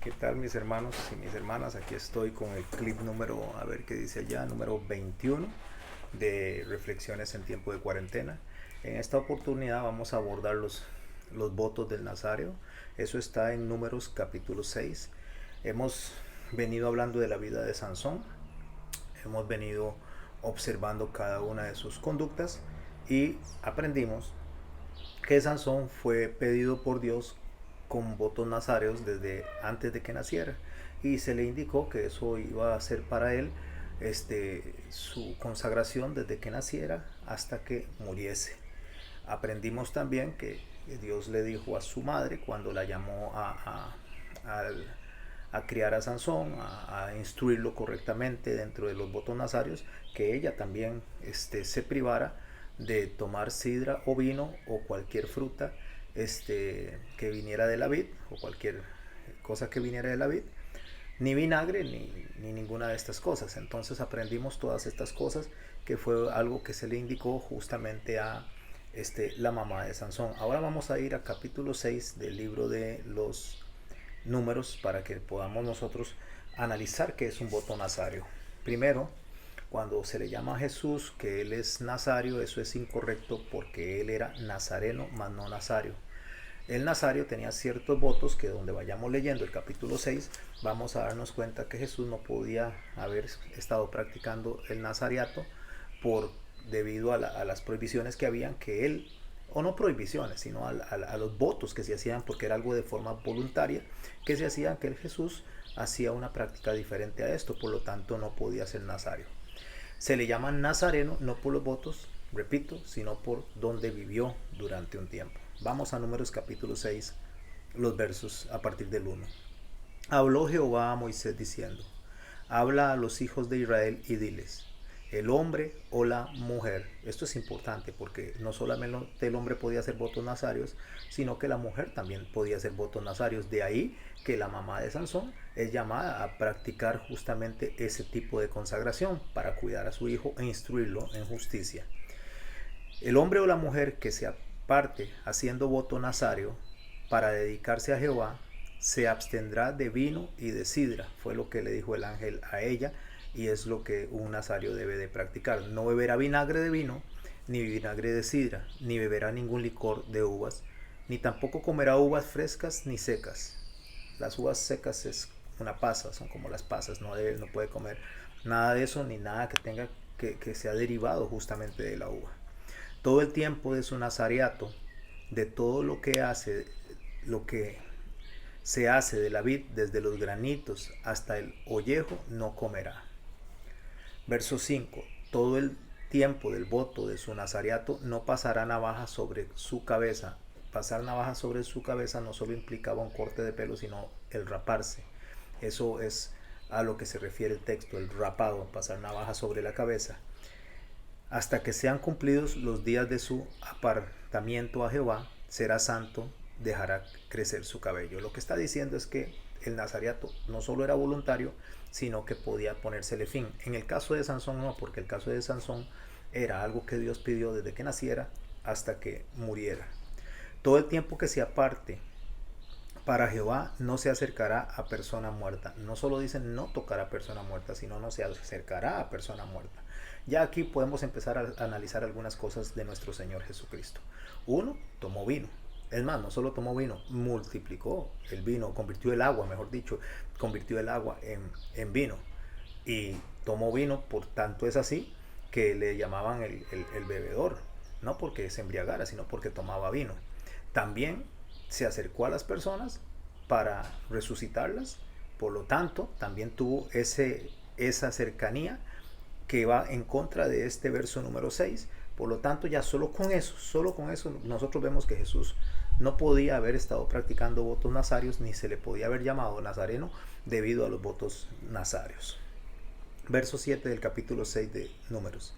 ¿Qué tal mis hermanos y mis hermanas? Aquí estoy con el clip número, a ver qué dice allá, número 21 de Reflexiones en tiempo de cuarentena. En esta oportunidad vamos a abordar los votos del Nazario. Eso está en Números capítulo 6. Hemos venido hablando de la vida de Sansón, hemos venido observando cada una de sus conductas y aprendimos que Sansón fue pedido por Dios con votos nazarios desde antes de que naciera y se le indicó que eso iba a ser para él su consagración desde que naciera hasta que muriese. Aprendimos también que Dios le dijo a su madre cuando la llamó a criar a Sansón, a instruirlo correctamente dentro de los votos nazarios, que ella también se privara de tomar sidra o vino o cualquier fruta que viniera de la vid o cualquier cosa que viniera de la vid, ni vinagre ni ninguna de estas cosas. Entonces aprendimos todas estas cosas, que fue algo que se le indicó justamente a la mamá de Sansón. Ahora vamos a ir a capítulo 6 del libro de los Números para que podamos nosotros analizar qué es un voto nazario. Primero, cuando se le llama a Jesús que él es nazario, eso es incorrecto porque él era nazareno, más no nazario. El nazario tenía ciertos votos que, donde vayamos leyendo el capítulo 6, vamos a darnos cuenta que Jesús no podía haber estado practicando el nazariato por debido a las prohibiciones que habían, que él, o no prohibiciones, sino a los votos que se hacían, porque era algo de forma voluntaria que se hacían, que el Jesús hacía una práctica diferente a esto, por lo tanto no podía ser nazario. Se le llama nazareno no por los votos, repito, sino por donde vivió durante un tiempo. Vamos a Números capítulo 6, los versos a partir del 1. Habló Jehová a Moisés diciendo: habla a los hijos de Israel y diles, el hombre o la mujer. Esto es importante porque no solamente el hombre podía hacer votos nazarios, sino que la mujer también podía hacer votos nazarios. De ahí que la mamá de Sansón es llamada a practicar justamente ese tipo de consagración para cuidar a su hijo e instruirlo en justicia. El hombre o la mujer que se aparte haciendo voto nazario para dedicarse a Jehová se abstendrá de vino y de sidra. Fue lo que le dijo el ángel a ella, y es lo que un nazario debe de practicar. No beberá vinagre de vino, ni vinagre de sidra, ni beberá ningún licor de uvas, ni tampoco comerá uvas frescas ni secas. Las uvas secas es una pasa, son como las pasas, no puede comer nada de eso, ni nada que tenga que sea derivado justamente de la uva. Todo el tiempo de su nazariato, de todo lo que se hace de la vid, desde los granitos hasta el ollejo, no comerá. Verso 5. Todo el tiempo del voto de su nazariato no pasará navaja sobre su cabeza. Pasar navaja sobre su cabeza no solo implicaba un corte de pelo, sino el raparse. Eso es a lo que se refiere el texto, el rapado, pasar navaja sobre la cabeza. Hasta que sean cumplidos los días de su apartamiento a Jehová, será santo, dejará crecer su cabello. Lo que está diciendo es que el nazariato no solo era voluntario, sino que podía ponérsele fin. En el caso de Sansón no, porque el caso de Sansón era algo que Dios pidió desde que naciera hasta que muriera. Todo el tiempo que se aparte para Jehová no se acercará a persona muerta. No solo dicen no tocará a persona muerta, sino no se acercará a persona muerta. Ya aquí podemos empezar a analizar algunas cosas de nuestro Señor Jesucristo. Uno, tomó vino. Es más, no solo tomó vino, multiplicó el vino, convirtió el agua, mejor dicho, convirtió el agua en vino. Y tomó vino, por tanto es así que le llamaban el bebedor. No porque se embriagara, sino porque tomaba vino. También se acercó a las personas para resucitarlas, por lo tanto también tuvo esa cercanía que va en contra de este verso número 6. Por lo tanto, ya solo con eso nosotros vemos que Jesús no podía haber estado practicando votos nazarios, ni se le podía haber llamado nazareno debido a los votos nazarios. Verso 7 del capítulo 6 de Números.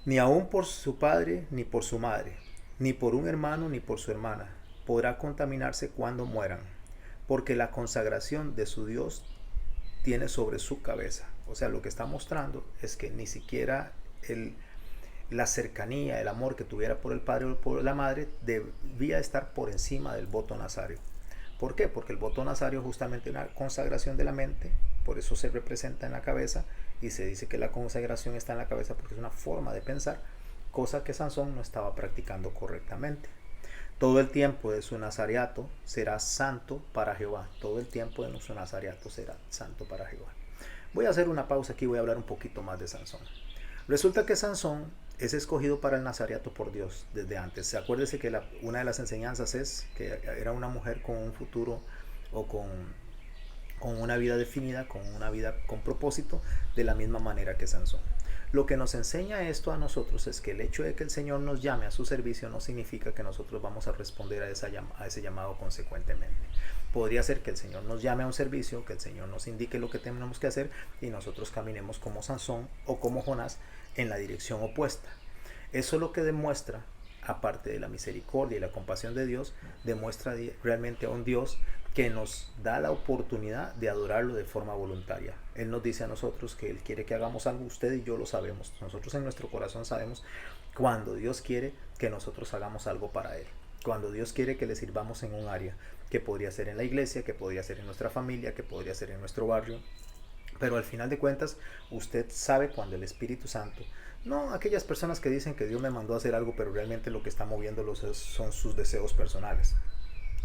Ni aun por su padre ni por su madre, ni por un hermano ni por su hermana, podrá contaminarse cuando mueran, porque la consagración de su Dios tiene sobre su cabeza. O sea, lo que está mostrando es que ni siquiera la cercanía, el amor que tuviera por el padre o por la madre debía estar por encima del voto nazario. ¿Por qué? Porque el voto nazario es justamente una consagración de la mente, por eso se representa en la cabeza y se dice que la consagración está en la cabeza porque es una forma de pensar, cosa que Sansón no estaba practicando correctamente. Todo el tiempo de su nazareato será santo para Jehová. Todo el tiempo de su nazareato será santo para Jehová. Voy a hacer una pausa aquí, voy a hablar un poquito más de Sansón. Resulta que Sansón es escogido para el nazareato por Dios desde antes. Acuérdese que una de las enseñanzas es que era una mujer con un futuro o con una vida definida, con una vida con propósito, de la misma manera que Sansón. Lo que nos enseña esto a nosotros es que el hecho de que el Señor nos llame a su servicio no significa que nosotros vamos a responder a ese llamado consecuentemente. Podría ser que el Señor nos llame a un servicio, que el Señor nos indique lo que tenemos que hacer y nosotros caminemos como Sansón o como Jonás en la dirección opuesta. Eso es lo que demuestra, aparte de la misericordia y la compasión de Dios, demuestra realmente a un Dios que nos da la oportunidad de adorarlo de forma voluntaria. Él nos dice a nosotros que Él quiere que hagamos algo, usted y yo lo sabemos. Nosotros en nuestro corazón sabemos cuando Dios quiere que nosotros hagamos algo para Él. Cuando Dios quiere que le sirvamos en un área, que podría ser en la iglesia, que podría ser en nuestra familia, que podría ser en nuestro barrio. Pero al final de cuentas, usted sabe cuando el Espíritu Santo, no aquellas personas que dicen que Dios me mandó a hacer algo, pero realmente lo que está moviéndolos son sus deseos personales.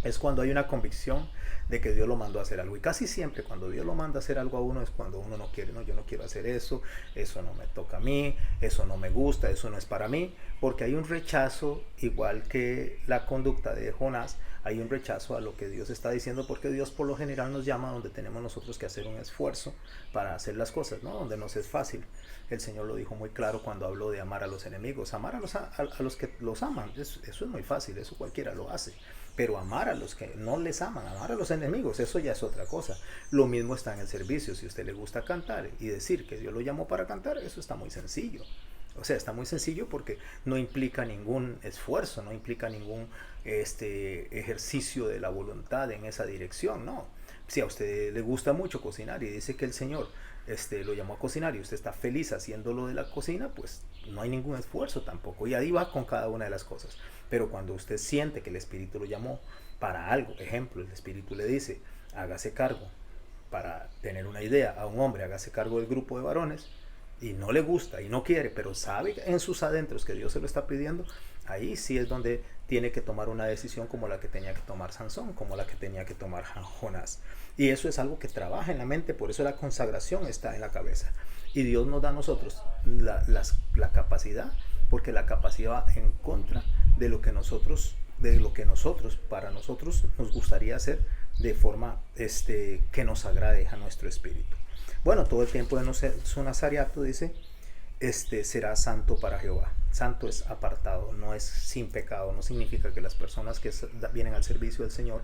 Es cuando hay una convicción de que Dios lo mandó a hacer algo. Y casi siempre cuando Dios lo manda a hacer algo a uno es cuando uno no quiere. No, yo no quiero hacer eso, eso no me toca a mí, eso no me gusta, eso no es para mí. Porque hay un rechazo, igual que la conducta de Jonás, hay un rechazo a lo que Dios está diciendo, porque Dios por lo general nos llama donde tenemos nosotros que hacer un esfuerzo para hacer las cosas, ¿no? Donde nos es fácil. El Señor lo dijo muy claro cuando habló de amar a los enemigos. Amar a los que los aman, eso es muy fácil, eso cualquiera lo hace. Pero amar a los que no les aman, amar a los enemigos, eso ya es otra cosa. Lo mismo está en el servicio. Si a usted le gusta cantar y decir que Dios lo llamó para cantar, eso está muy sencillo. O sea, está muy sencillo porque no implica ningún esfuerzo, no implica ningún ejercicio de la voluntad en esa dirección, no. Si a usted le gusta mucho cocinar y dice que el Señor lo llamó a cocinar y usted está feliz haciéndolo de la cocina, pues no hay ningún esfuerzo tampoco. Y ahí va con cada una de las cosas. Pero cuando usted siente que el Espíritu lo llamó para algo, ejemplo, el Espíritu le dice, hágase cargo, para tener una idea, a un hombre, hágase cargo del grupo de varones, y no le gusta y no quiere, pero sabe en sus adentros que Dios se lo está pidiendo, ahí sí es donde tiene que tomar una decisión como la que tenía que tomar Sansón, como la que tenía que tomar Jonás. Y eso es algo que trabaja en la mente, por eso la consagración está en la cabeza. Y Dios nos da a nosotros la capacidad, porque la capacidad va en contra de lo que nosotros, para nosotros nos gustaría hacer de forma que nos agrade a nuestro espíritu. Bueno, todo el tiempo de su nazareato, dice, será santo para Jehová. Santo es apartado, no es sin pecado. No significa que las personas que vienen al servicio del Señor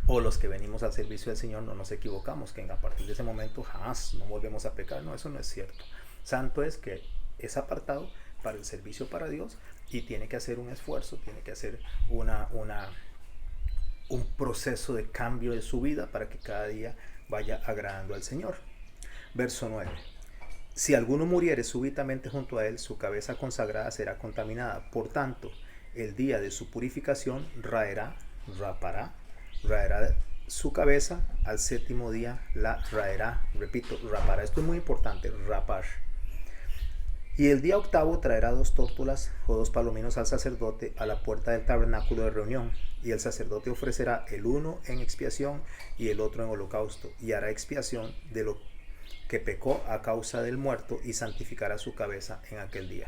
o los que venimos al servicio del Señor no nos equivocamos, que a partir de ese momento jamás no volvemos a pecar. No, eso no es cierto. Santo es que es apartado para el servicio para Dios y tiene que hacer un esfuerzo, tiene que hacer un proceso de cambio de su vida para que cada día vaya agradando al Señor. Verso 9. Si alguno muriere súbitamente junto a él, su cabeza consagrada será contaminada. Por tanto, el día de su purificación rapará su cabeza, al séptimo día la raerá. Repito, rapará. Esto es muy importante, rapar. Y el día octavo traerá 2 tórtolas o 2 palominos al sacerdote a la puerta del tabernáculo de reunión. Y el sacerdote ofrecerá el uno en expiación y el otro en holocausto. Y hará expiación de lo que pecó a causa del muerto y santificará su cabeza en aquel día.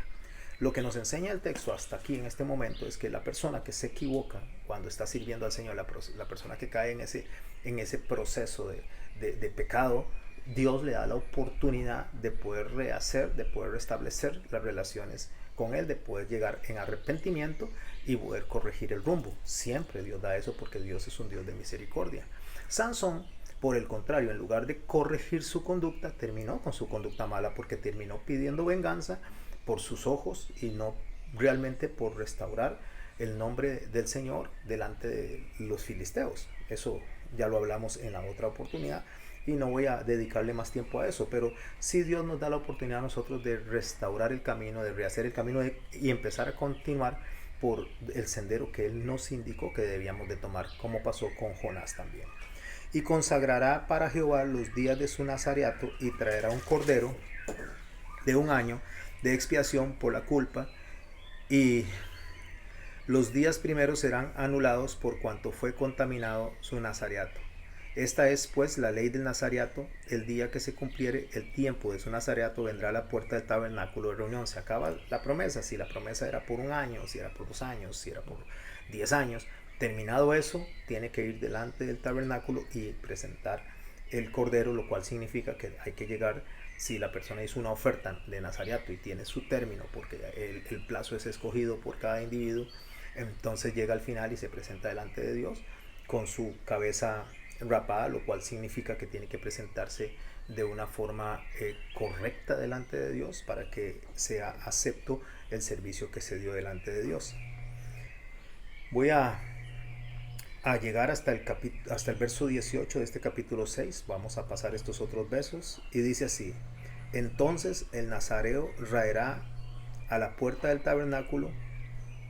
Lo que nos enseña el texto hasta aquí en este momento es que la persona que se equivoca cuando está sirviendo al Señor, la persona que cae en ese proceso de pecado, Dios le da la oportunidad de poder rehacer, de poder restablecer las relaciones con Él, de poder llegar en arrepentimiento y poder corregir el rumbo. Siempre Dios da eso porque Dios es un Dios de misericordia. Sansón, por el contrario, en lugar de corregir su conducta, terminó con su conducta mala porque terminó pidiendo venganza por sus ojos y no realmente por restaurar el nombre del Señor delante de los filisteos. Eso ya lo hablamos en la otra oportunidad y no voy a dedicarle más tiempo a eso, pero sí Dios nos da la oportunidad a nosotros de restaurar el camino, de rehacer el camino y empezar a continuar por el sendero que Él nos indicó que debíamos de tomar, como pasó con Jonás también. Y consagrará para Jehová los días de su nazareato y traerá un cordero de un año de expiación por la culpa, y los días primeros serán anulados por cuanto fue contaminado su nazareato. Esta es pues la ley del nazareato. El día que se cumpliere el tiempo de su nazareato, vendrá a la puerta del tabernáculo de reunión. Se acaba la promesa. Si la promesa era por un año, si era por 2 años, si era por 10 años, terminado eso, tiene que ir delante del tabernáculo y presentar el cordero, lo cual significa que hay que llegar. Si la persona hizo una oferta de nazareato y tiene su término, porque el plazo es escogido por cada individuo, entonces llega al final y se presenta delante de Dios con su cabeza rapada, lo cual significa que tiene que presentarse de una forma correcta delante de Dios para que sea acepto el servicio que se dio delante de Dios. Voy a llegar hasta el verso 18 de este capítulo 6. Vamos a pasar estos otros versos y dice así: entonces el nazareo raerá a la puerta del tabernáculo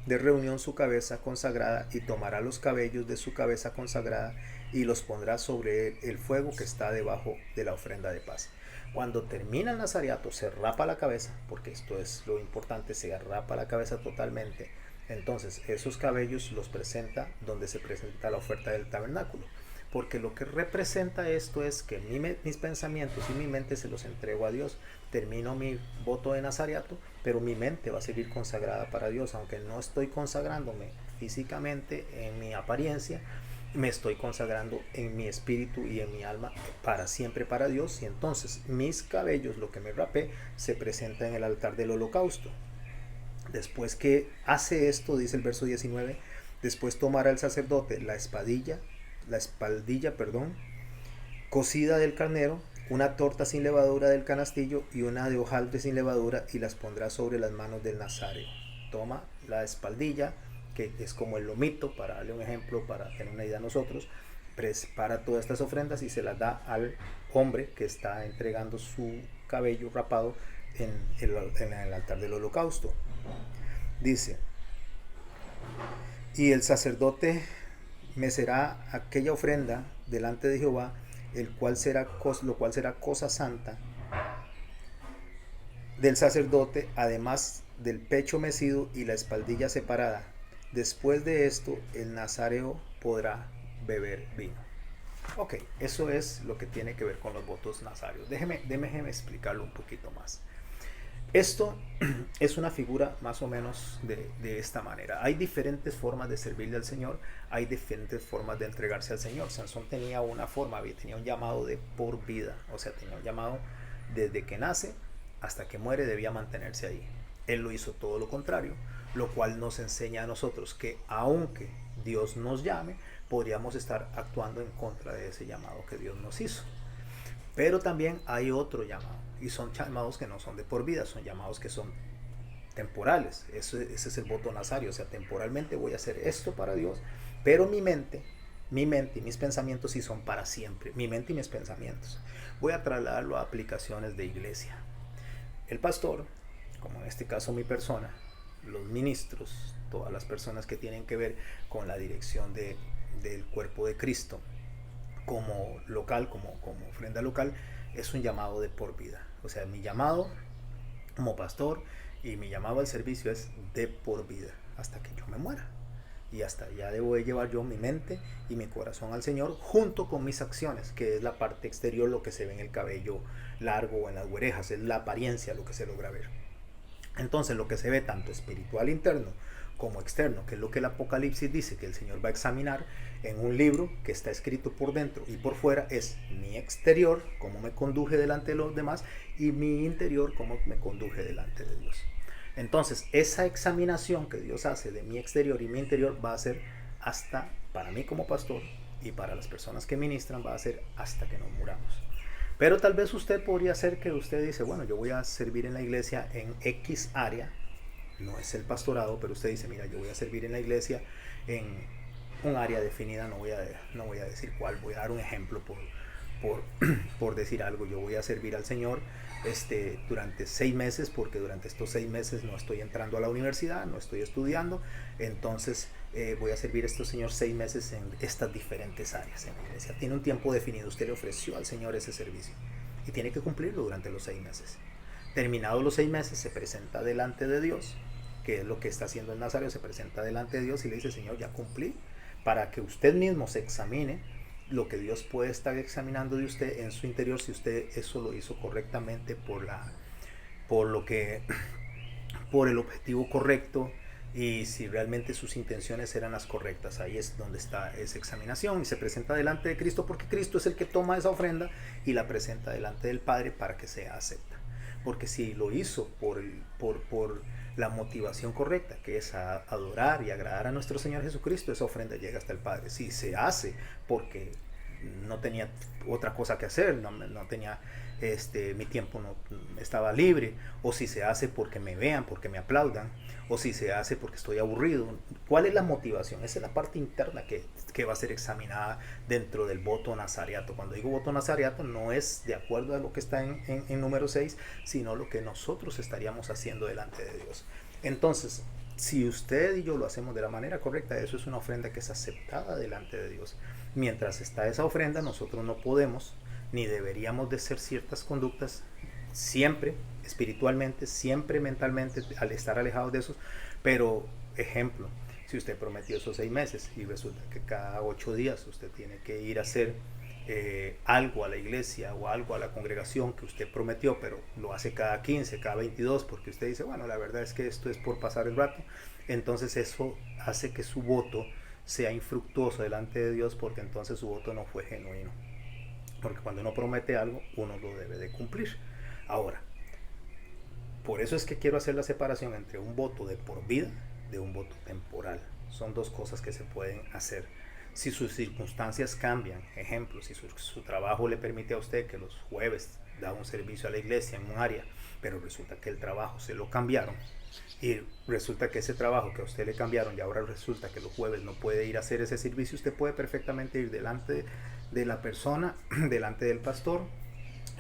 de reunión su cabeza consagrada, y tomará los cabellos de su cabeza consagrada y los pondrá sobre el fuego que está debajo de la ofrenda de paz. Cuando termina el nazareato, se rapa la cabeza, porque esto es lo importante, se rapa la cabeza totalmente. Entonces esos cabellos los presenta donde se presenta la oferta del tabernáculo, porque lo que representa esto es que mis pensamientos y mi mente se los entrego a Dios. Termino mi voto de nazareato, pero mi mente va a seguir consagrada para Dios. Aunque no estoy consagrándome físicamente en mi apariencia, me estoy consagrando en mi espíritu y en mi alma para siempre para Dios. Y entonces mis cabellos, lo que me rapé, se presenta en el altar del holocausto. Después que hace esto, dice el verso 19, después tomará el sacerdote la espaldilla, cocida del carnero, una torta sin levadura del canastillo y una de hojaldre sin levadura, y las pondrá sobre las manos del nazareo. Toma la espaldilla, que es como el lomito, para darle un ejemplo, para tener una idea nosotros, prepara todas estas ofrendas y se las da al hombre que está entregando su cabello rapado en el altar del holocausto. Dice: y el sacerdote mecerá aquella ofrenda delante de Jehová, lo cual será cosa santa del sacerdote, además del pecho mecido y la espaldilla separada. Después de esto, el nazareo podrá beber vino. Ok, eso es lo que tiene que ver con los votos nazarios. Déjeme explicarlo un poquito más. Esto es una figura más o menos de esta manera. Hay diferentes formas de servirle al Señor, hay diferentes formas de entregarse al Señor. Sansón tenía una forma, tenía un llamado de por vida, o sea, tenía un llamado desde que nace hasta que muere, debía mantenerse ahí. Él lo hizo todo lo contrario, lo cual nos enseña a nosotros que aunque Dios nos llame, podríamos estar actuando en contra de ese llamado que Dios nos hizo. Pero también hay otro llamado, y son llamados que no son de por vida, son llamados que son temporales. Ese es el voto nazario, o sea, temporalmente voy a hacer esto para Dios, pero mi mente y mis pensamientos sí son para siempre. Mi mente y mis pensamientos. Voy a trasladarlo a aplicaciones de iglesia. El pastor, como en este caso mi persona, los ministros, todas las personas que tienen que ver con la dirección del cuerpo de Cristo, como local, como ofrenda local, es un llamado de por vida. O sea, mi llamado como pastor y mi llamado al servicio es de por vida, hasta que yo me muera. Y hasta allá debo de llevar yo mi mente y mi corazón al Señor, junto con mis acciones, que es la parte exterior, lo que se ve en el cabello largo o en las orejas, es la apariencia, lo que se logra ver. Entonces, lo que se ve tanto espiritual interno como externo, que es lo que el Apocalipsis dice que el Señor va a examinar en un libro que está escrito por dentro y por fuera, es mi exterior, cómo me conduje delante de los demás, y mi interior, cómo me conduje delante de Dios. Entonces, esa examinación que Dios hace de mi exterior y mi interior va a ser hasta, para mí como pastor y para las personas que ministran, va a ser hasta que nos muramos. Pero tal vez usted podría ser que usted dice, bueno, yo voy a servir en la iglesia en X área, no es el pastorado, pero usted dice, mira, yo voy a servir en la iglesia en un área definida, no voy a decir cuál, voy a dar un ejemplo por, por decir algo, yo voy a servir al Señor durante 6 meses, porque durante estos 6 meses no estoy entrando a la universidad, no estoy estudiando, entonces voy a servir a este Señor 6 meses en estas diferentes áreas en la iglesia. Tiene un tiempo definido, usted le ofreció al Señor ese servicio y tiene que cumplirlo durante los 6 meses. Terminados los 6 meses, se presenta delante de Dios, que es lo que está haciendo el Nazareo, se presenta delante de Dios y le dice: Señor, ya cumplí, para que usted mismo se examine lo que Dios puede estar examinando de usted en su interior, si usted eso lo hizo correctamente por lo que, por el objetivo correcto, y si realmente sus intenciones eran las correctas. Ahí es donde está esa examinación, y se presenta delante de Cristo, porque Cristo es el que toma esa ofrenda y la presenta delante del Padre para que sea acepta. Porque si lo hizo por la motivación correcta, que es adorar y agradar a nuestro Señor Jesucristo, esa ofrenda llega hasta el Padre. Si se hace porque no tenía otra cosa que hacer, no tenía mi tiempo, no estaba libre, o si se hace porque me vean, porque me aplaudan, o si se hace porque estoy aburrido, ¿cuál es la motivación? Esa es la parte interna que va a ser examinada dentro del voto nazareato. Cuando digo voto nazareato, no es de acuerdo a lo que está en número 6, sino lo que nosotros estaríamos haciendo delante de Dios. Entonces, si usted y yo lo hacemos de la manera correcta, eso es una ofrenda que es aceptada delante de Dios. Mientras está esa ofrenda, nosotros no podemos ni deberíamos de hacer ciertas conductas, siempre espiritualmente, siempre mentalmente, al estar alejados de eso. Pero, ejemplo, si usted prometió esos 6 meses y resulta que cada 8 días usted tiene que ir a hacer algo a la iglesia o algo a la congregación que usted prometió, pero lo hace cada 15, cada 22, porque usted dice: bueno, la verdad es que esto es por pasar el rato, entonces eso hace que su voto sea infructuoso delante de Dios, porque entonces su voto no fue genuino. Porque cuando uno promete algo, uno lo debe de cumplir. Ahora, por eso es que quiero hacer la separación entre un voto de por vida de un voto temporal. Son dos cosas que se pueden hacer. Si sus circunstancias cambian, ejemplo, si su trabajo le permite a usted que los jueves da un servicio a la iglesia en un área, pero resulta que el trabajo se lo cambiaron, y resulta que ese trabajo que a usted le cambiaron y ahora resulta que los jueves no puede ir a hacer ese servicio, usted puede perfectamente ir delante de la persona, delante del pastor,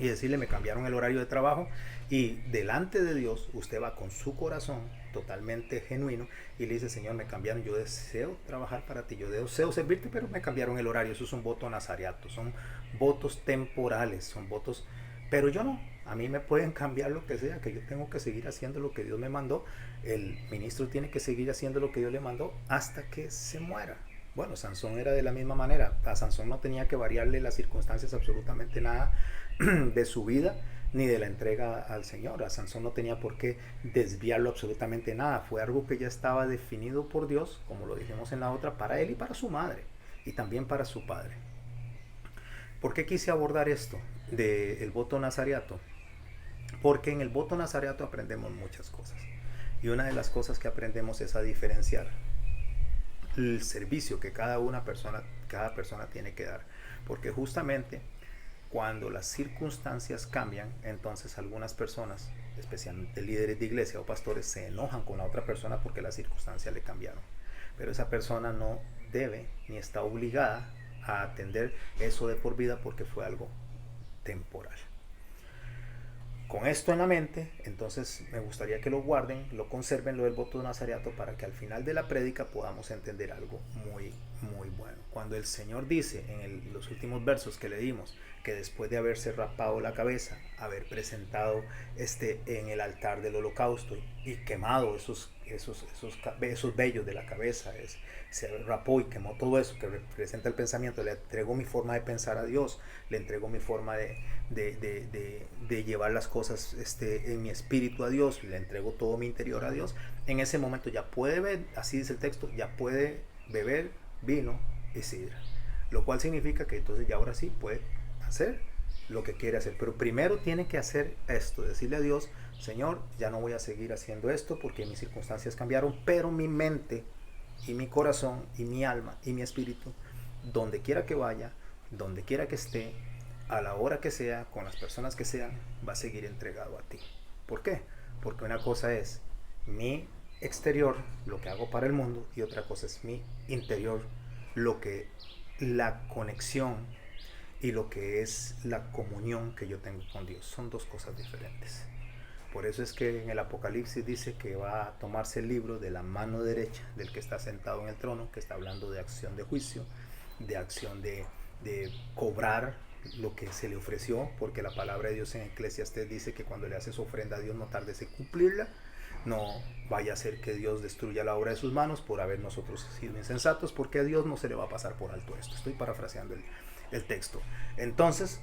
y decirle: me cambiaron el horario de trabajo, y delante de Dios usted va con su corazón totalmente genuino y le dice: Señor, me cambiaron, yo deseo trabajar para ti, yo deseo servirte, pero me cambiaron el horario. Eso es un voto nazareato, son votos temporales, son votos, pero yo no, a mí me pueden cambiar lo que sea, que yo tengo que seguir haciendo lo que Dios me mandó, el ministro tiene que seguir haciendo lo que Dios le mandó hasta que se muera. Bueno, Sansón era de la misma manera. A Sansón no tenía que variarle las circunstancias absolutamente nada de su vida ni de la entrega al Señor. A Sansón no tenía por qué desviarlo absolutamente nada. Fue algo que ya estaba definido por Dios, como lo dijimos en la otra, para él y para su madre, y también para su padre. ¿Por qué quise abordar esto del voto nazareato? Porque en el voto nazareato aprendemos muchas cosas. Y una de las cosas que aprendemos es a diferenciar el servicio que cada persona tiene que dar. Porque justamente cuando las circunstancias cambian, entonces algunas personas, especialmente líderes de iglesia o pastores, se enojan con la otra persona porque las circunstancias le cambiaron. Pero esa persona no debe ni está obligada a atender eso de por vida, porque fue algo temporal. Con esto en la mente, entonces me gustaría que lo guarden, lo conserven, lo del voto nazareato, para que al final de la prédica podamos entender algo muy, muy bueno. Cuando el Señor dice en los últimos versos que leímos, que después de haberse rapado la cabeza, haber presentado en el altar del holocausto y quemado esos vellos de la cabeza, se rapó y quemó todo eso que representa el pensamiento, le entrego mi forma de pensar a Dios, le entrego mi forma de llevar las cosas en mi espíritu a Dios, le entrego todo mi interior a Dios. En ese momento ya puede ver, así dice el texto, ya puede beber vino y sidra, lo cual significa que entonces ya ahora sí puede hacer lo que quiere hacer. Pero primero tiene que hacer esto, decirle a Dios: Señor, ya no voy a seguir haciendo esto porque mis circunstancias cambiaron, pero mi mente y mi corazón y mi alma y mi espíritu, donde quiera que vaya, donde quiera que esté, a la hora que sea, con las personas que sean, va a seguir entregado a ti. ¿Por qué? Porque una cosa es mi exterior, lo que hago para el mundo, y otra cosa es mi interior, la conexión y lo que es la comunión que yo tengo con Dios. Son dos cosas diferentes. Por eso es que en el Apocalipsis dice que va a tomarse el libro de la mano derecha del que está sentado en el trono, que está hablando de acción de juicio, de acción de cobrar lo que se le ofreció, porque la palabra de Dios en Eclesiastés dice que cuando le haces ofrenda a Dios no tardes en cumplirla. No vaya a ser que Dios destruya la obra de sus manos por haber nosotros sido insensatos, porque a Dios no se le va a pasar por alto esto. Estoy parafraseando el texto. Entonces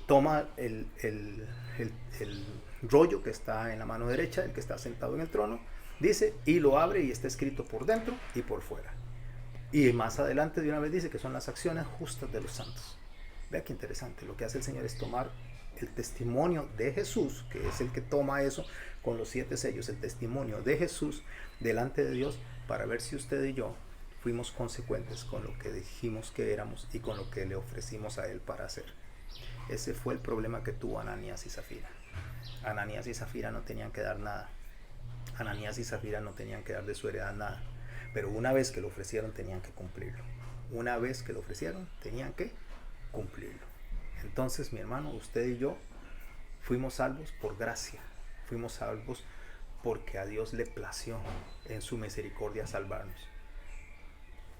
toma el rollo que está en la mano derecha, el que está sentado en el trono, dice, y lo abre y está escrito por dentro y por fuera. Y más adelante de una vez dice que son las acciones justas de los santos. Vea qué interesante. Lo que hace el Señor es tomar el testimonio de Jesús, que es el que toma eso con los 7 sellos, el testimonio de Jesús delante de Dios, para ver si usted y yo fuimos consecuentes con lo que dijimos que éramos y con lo que le ofrecimos a Él para hacer. Ese fue el problema que tuvo Ananías y Zafira. Ananías y Zafira no tenían que dar nada. Ananías y Zafira no tenían que dar de su heredad nada. Pero una vez que lo ofrecieron, tenían que cumplirlo. Una vez que lo ofrecieron, tenían que cumplirlo. Entonces, mi hermano, usted y yo fuimos salvos por gracia. Fuimos salvos porque a Dios le plació en su misericordia salvarnos.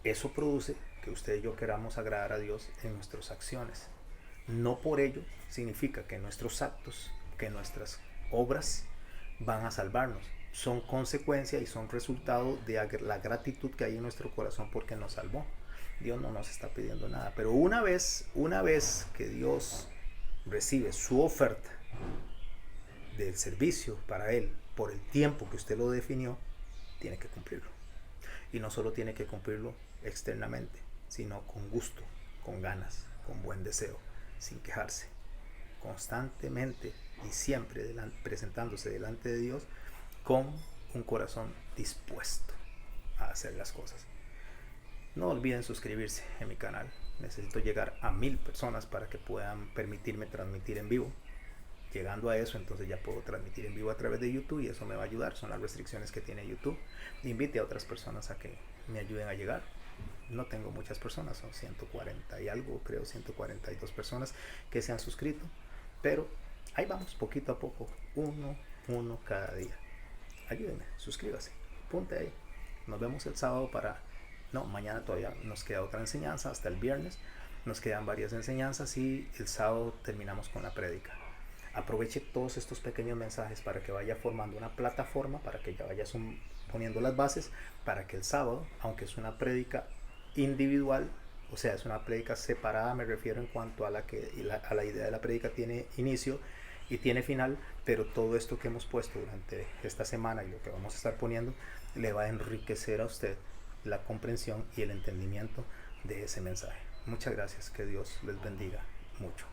Eso produce que usted y yo queramos agradar a Dios en nuestras acciones. No por ello significa que nuestros actos, que nuestras obras van a salvarnos. Son consecuencia y son resultado de la gratitud que hay en nuestro corazón porque nos salvó. Dios no nos está pidiendo nada. Pero una vez que Dios recibe su oferta del servicio para Él por el tiempo que usted lo definió, tiene que cumplirlo. Y no solo tiene que cumplirlo externamente, sino con gusto, con ganas, con buen deseo, sin quejarse, constantemente y siempre presentándose delante de Dios con un corazón dispuesto a hacer las cosas. No olviden suscribirse en mi canal. Necesito llegar a 1000 personas para que puedan permitirme transmitir en vivo. Llegando a eso, entonces ya puedo transmitir en vivo a través de YouTube y eso me va a ayudar. Son las restricciones que tiene YouTube. Invite a otras personas a que me ayuden a llegar. No tengo muchas personas, son 140 y algo, creo 142 personas que se han suscrito. Pero ahí vamos, poquito a poco, uno cada día. Ayúdenme, suscríbase, ponte ahí. Nos vemos el sábado mañana todavía nos queda otra enseñanza, hasta el viernes. Nos quedan varias enseñanzas y el sábado terminamos con la prédica. Aproveche todos estos pequeños mensajes para que vaya formando una plataforma, para que ya vayas poniendo las bases, para que el sábado, aunque es una prédica individual, o sea, es una prédica separada, me refiero en cuanto a la idea de la prédica tiene inicio y tiene final, pero todo esto que hemos puesto durante esta semana y lo que vamos a estar poniendo le va a enriquecer a usted la comprensión y el entendimiento de ese mensaje. Muchas gracias, que Dios les bendiga mucho.